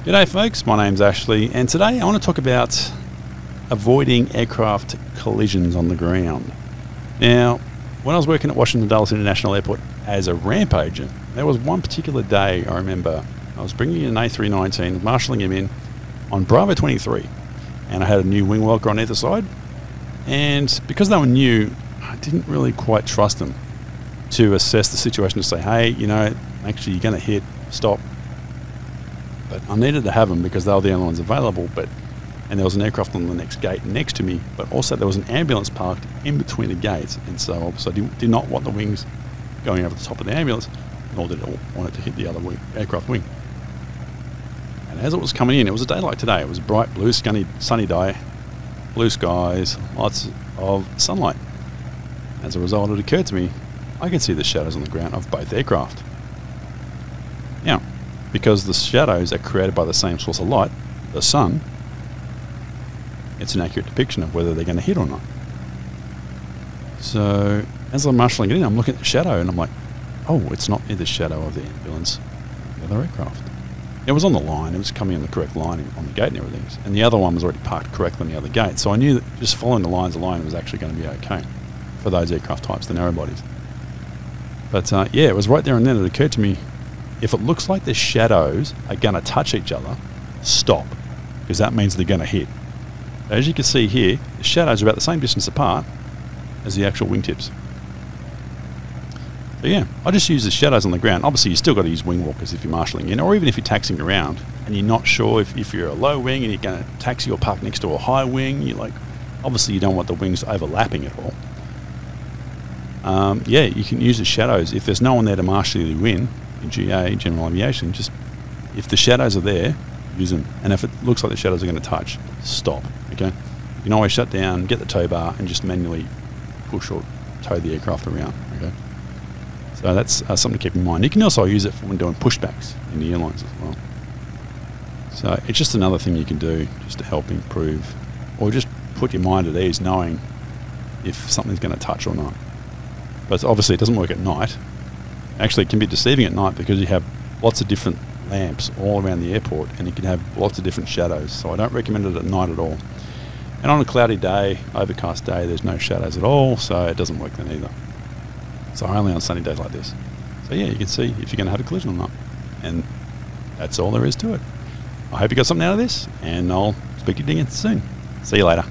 G'day folks, my name's Ashley, and today I want to talk about avoiding aircraft collisions on the ground. Now, when I was working at Washington Dulles International Airport as a ramp agent, there was one particular day I remember I was bringing in an A319, marshalling him in on Bravo 23, and I had a new wing welker on either side, and because they were new, I didn't really quite trust them to assess the situation to say, hey, you know, actually you're going to hit, stop. But I needed to have them because they were the only ones available, and there was an aircraft on the next gate next to me, but also there was an ambulance parked in between the gates, and so I did not want the wings going over the top of the ambulance, nor did I want it to hit the other aircraft wing. And as it was coming in, it was a day like today. It was a bright blue, sunny day, blue skies, lots of sunlight. As a result, it occurred to me, I can see the shadows on the ground of both aircraft. Now, because the shadows are created by the same source of light, the sun, it's an accurate depiction of whether they're going to hit or not. So, as I'm marshalling it in, I'm looking at the shadow and I'm like, oh, it's not near the shadow of the ambulance, the other aircraft. It was on the line, it was coming on the correct line on the gate and everything, and the other one was already parked correctly on the other gate, so I knew that just following the lines alone was actually going to be okay for those aircraft types, the narrow bodies. But yeah, it was right there and then it occurred to me, if it looks like the shadows are going to touch each other, stop, because that means they're going to hit. As you can see here, the shadows are about the same distance apart as the actual wingtips. So yeah, I just use the shadows on the ground. Obviously, you still got to use wing walkers if you're marshalling in, or even if you're taxiing around and you're not sure if you're a low wing and you're going to taxi or park next to a high wing. You're like, obviously, you don't want the wings overlapping at all. Yeah, you can use the shadows if there's no one there to marshal you in GA, general aviation. Just if the shadows are there, use them, and if it looks like the shadows are going to touch, stop. Okay, you can always shut down, get the tow bar, and just manually push or tow the aircraft around. Okay, so that's something to keep in mind. You can also use it for when doing pushbacks in the airlines as well. So it's just another thing you can do just to help improve, or just put your mind at ease knowing if something's going to touch or not. But obviously it doesn't work at night. Actually, it can be deceiving at night because you have lots of different lamps all around the airport and you can have lots of different shadows. So I don't recommend it at night at all. And on a cloudy day, overcast day, there's no shadows at all, so it doesn't work then either. So only on sunny days like this. So yeah, you can see if you're going to have a collision or not. And that's all there is to it. I hope you got something out of this, and I'll speak to you again soon. See you later.